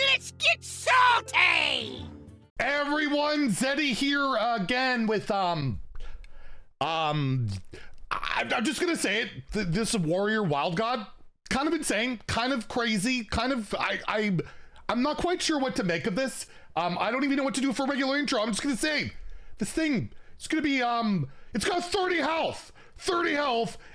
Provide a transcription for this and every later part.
Let's get salty! Everyone, Zeddy here again with I'm just gonna say it. This warrior wild god, kind of insane, kind of crazy, kind of I'm not quite sure what to make of this. I don't even know what to do for a regular intro. I'm just gonna say this thing. It's gonna be it's got 30 health,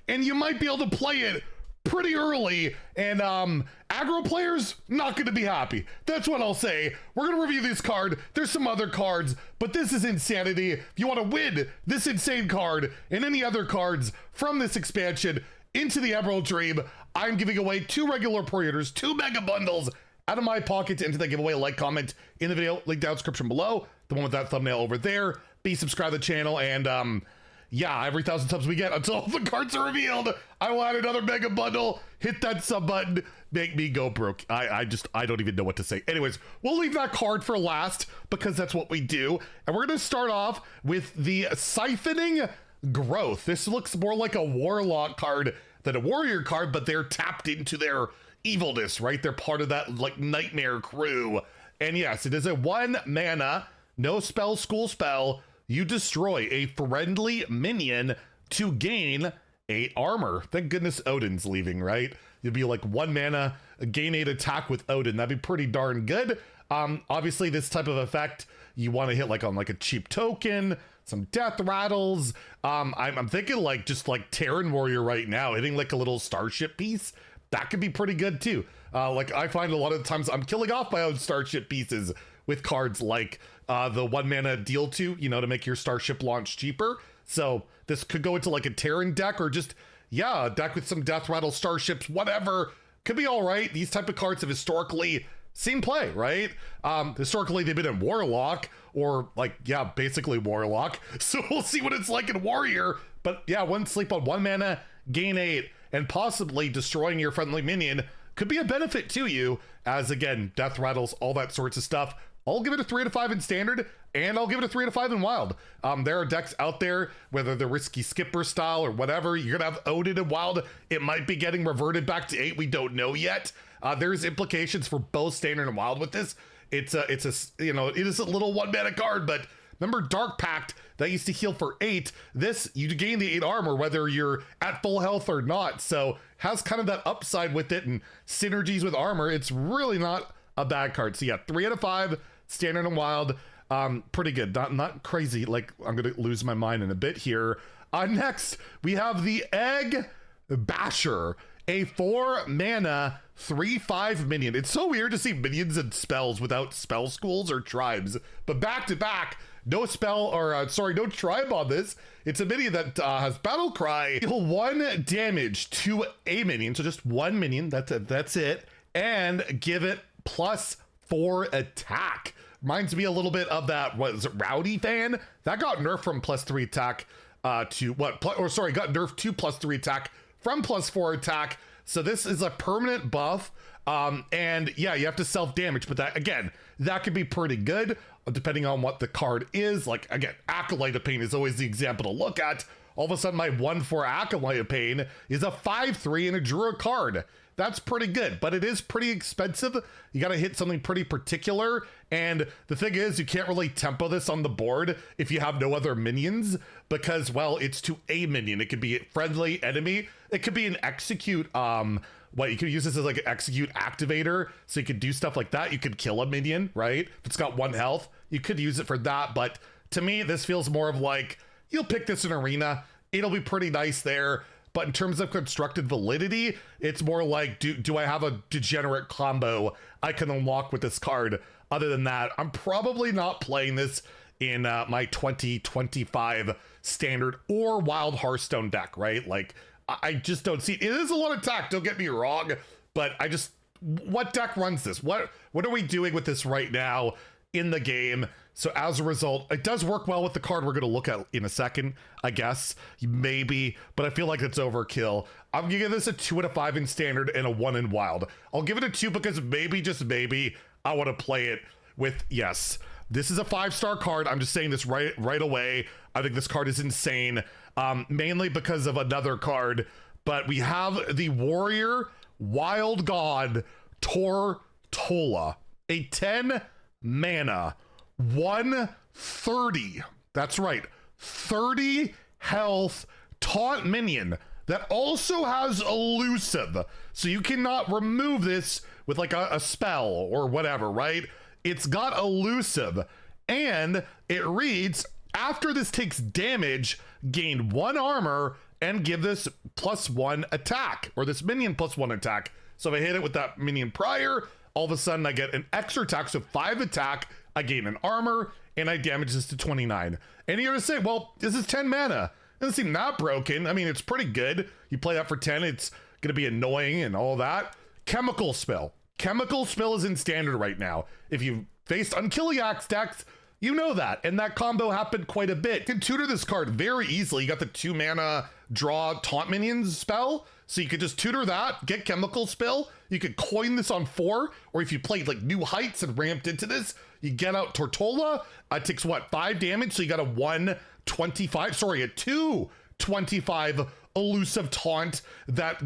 and you might be able to play it pretty early, and aggro players not going to be happy. That's what I'll say. We're going to review this card. There's some other cards, but this is insanity. If you want to win this insane card and any other cards from this expansion into the Emerald Dream, I'm giving away 2 regular pre-orders, 2 mega bundles out of my pocket to enter that giveaway. Like, comment in the video, link down description below, the one with that thumbnail over there. Be subscribed to the channel, and yeah, every 1,000 subs we get until the cards are revealed, I will add another mega bundle. Hit that sub button, make me go broke. I don't even know what to say. Anyways, we'll leave that card for last because that's what we do. And we're gonna start off with the Siphoning Growth. This looks more like a warlock card than a warrior card, but they're tapped into their evilness, right? They're part of that like nightmare crew. And yes, it is a 1 mana, no spell school spell. You destroy a friendly minion to gain 8 armor. Thank goodness Odin's leaving, right? You'd be like 1 mana, gain 8 attack with Odin. That'd be pretty darn good. Obviously, this type of effect, you want to hit like on like a cheap token, some death rattles. I'm thinking like just like Terran Warrior right now, hitting like a little starship piece. That could be pretty good too. Like I find a lot of times I'm killing off my own starship pieces with cards like the 1 mana deal 2, you know, to make your starship launch cheaper. So this could go into like a Terran deck or just, yeah, a deck with some death rattle starships, whatever. Could be all right. These type of cards have historically seen play, right? Historically, they've been in Warlock or like, yeah, basically Warlock. So we'll see what it's like in Warrior. But yeah, 1 sleep on 1 mana, gain 8, and possibly destroying your friendly minion could be a benefit to you, as again, death rattles, all that sorts of stuff. I'll give it a 3 out of 5 in standard, and I'll give it a 3 out of 5 in wild. There are decks out there, whether they're risky skipper style or whatever, you're gonna have Odin in wild. It might be getting reverted back to 8. We don't know yet. There's implications for both standard and wild with this. It's a you know, it is a little 1 mana card, but remember Dark Pact that used to heal for 8. This, you gain the 8 armor whether you're at full health or not. So has kind of that upside with it and synergies with armor. It's really not a bad card. So yeah, 3 out of 5. Standard and wild, pretty good. Not crazy. Like I'm gonna lose my mind in a bit here. Next, we have the Eggbasher, a 4 mana 3/5 minion. It's so weird to see minions and spells without spell schools or tribes, but back to back, no spell or no tribe on this. It's a minion that has battle cry. Deal 1 damage to a minion, so just 1 minion. That's it, and give it +4 attack. Reminds me a little bit of that, what is it, Rowdy fan? That got nerfed from +3 attack to what? Got nerfed to +3 attack from +4 attack. So this is a permanent buff. And yeah, you have to self-damage, but that, again, that could be pretty good depending on what the card is. Like, again, Acolyte of Pain is always the example to look at. All of a sudden, my 1/4 Acolyte of Pain is a 5/3 and a Druid card. That's pretty good, but it is pretty expensive. You got to hit something pretty particular. And the thing is, you can't really tempo this on the board if you have no other minions because, well, it's to a minion. It could be a friendly enemy. It could be an execute. You could use this as like an execute activator. So you could do stuff like that. You could kill a minion, right? If it's got 1 health, you could use it for that. But to me, this feels more of like, you'll pick this in arena. It'll be pretty nice there. But in terms of constructed validity, it's more like, do I have a degenerate combo I can unlock with this card? Other than that, I'm probably not playing this in my 2025 standard or wild Hearthstone deck, right? Like, I just don't see it. It is a lot of attack, don't get me wrong, but what deck runs this? What are we doing with this right now in the game? So as a result, it does work well with the card we're going to look at in a second, I guess, maybe, but I feel like it's overkill. I'm going to give this a 2 out of 5 in standard and a 1 in wild. I'll give it a 2 because maybe, just maybe, I want to play it with, yes, this is a 5-star card. I'm just saying this right away. I think this card is insane, mainly because of another card, but we have the Warrior Wild God Tortolla. a 10 mana, 130. That's right, 30 health taunt minion that also has elusive. So you cannot remove this with like a spell or whatever, right? It's got elusive, and it reads, after this takes damage, gain 1 armor and give this +1 attack, or this minion +1 attack. So if I hit it with that minion prior, all of a sudden I get an extra attack, so 5 attack, I gain an armor, and I damage this to 29. And you're gonna say, well, this is 10 mana. Doesn't seem that broken. I mean, it's pretty good. You play that for 10, it's gonna be annoying and all that. Chemical Spill. Chemical Spill is in standard right now. If you faced Unkiliax decks, you know that, and that combo happened quite a bit. You can tutor this card very easily. You got the 2 mana draw taunt minions spell, so you could just tutor that, get Chemical Spill. You could coin this on 4, or if you played like New Heights and ramped into this, you get out Tortolla. It takes what, 5 damage, so you got a 125, sorry, a 225 elusive taunt that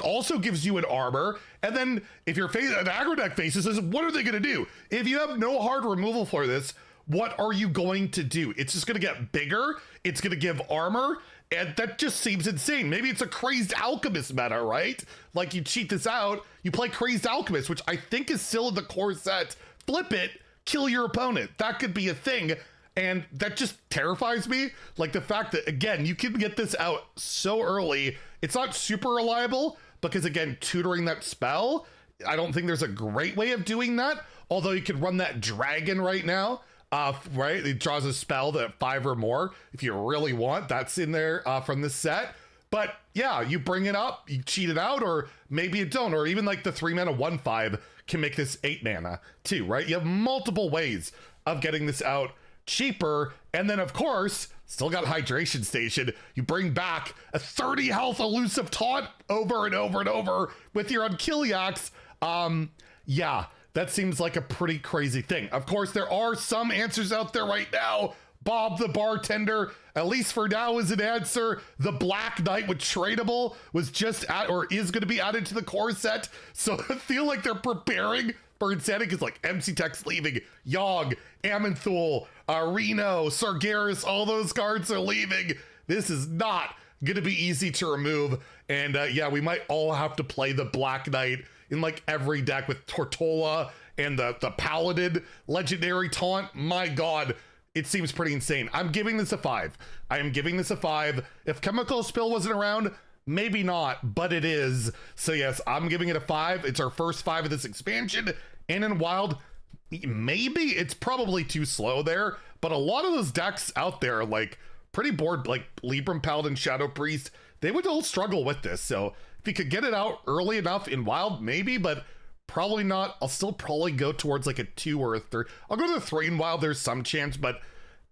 also gives you an armor. And then if you're an aggro deck faces this, what are they gonna do? If you have no hard removal for this, what are you going to do? It's just gonna get bigger, it's gonna give armor, and that just seems insane. Maybe it's a Crazed Alchemist meta, right? Like you cheat this out, you play Crazed Alchemist, which I think is still in the core set, flip it, kill your opponent. That could be a thing. And that just terrifies me. Like the fact that, again, you can get this out so early. It's not super reliable because, again, tutoring that spell, I don't think there's a great way of doing that. Although you could run that dragon right now, right? It draws a spell that 5 or more. If you really want, that's in there from this set. But yeah, you bring it up, you cheat it out, or maybe you don't. Or even like the 3 mana 1/5 can make this 8 mana too, right? You have multiple ways of getting this out cheaper. And then of course, still got Hydration Station. You bring back a 30 health elusive taunt over and over and over with your Unkiliax. Yeah, that seems like a pretty crazy thing. Of course, there are some answers out there right now. Bob the Bartender, at least for now, is an answer. The Black Knight with tradable was just or is going to be added to the core set. So I feel like they're preparing for insanity because like MC Tech's leaving, Yogg, Amanthul, Reno, Sargeras, all those cards are leaving. This is not going to be easy to remove. And yeah, we might all have to play the Black Knight in like every deck with Tortolla and the Paladin legendary taunt. My God, it seems pretty insane. I'm giving this a 5. I am giving this a 5. If Chemical Spill wasn't around, maybe not, but it is. So yes, I'm giving it a 5. It's our first 5 of this expansion. And in Wild, maybe it's probably too slow there, but a lot of those decks out there are like pretty bored, like Libram Paladin, Shadow Priest, they would all struggle with this. So if you could get it out early enough in Wild, maybe, but probably not. I'll still probably go towards like a 2 or a 3. I'll go to the 3 in Wild, there's some chance, but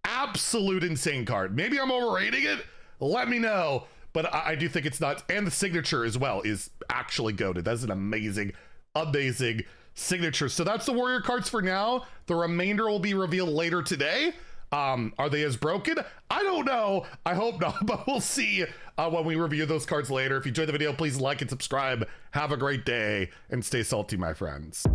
absolute insane card. Maybe I'm overrating it, let me know. But I do think it's nuts. And the signature as well is actually goated. That's an amazing, amazing signature. So that's the Warrior cards for now. The remainder will be revealed later today. Are they as broken? I don't know. I hope not, but we'll see when we review those cards later. If you enjoyed the video, please like and subscribe. Have a great day and stay salty, my friends.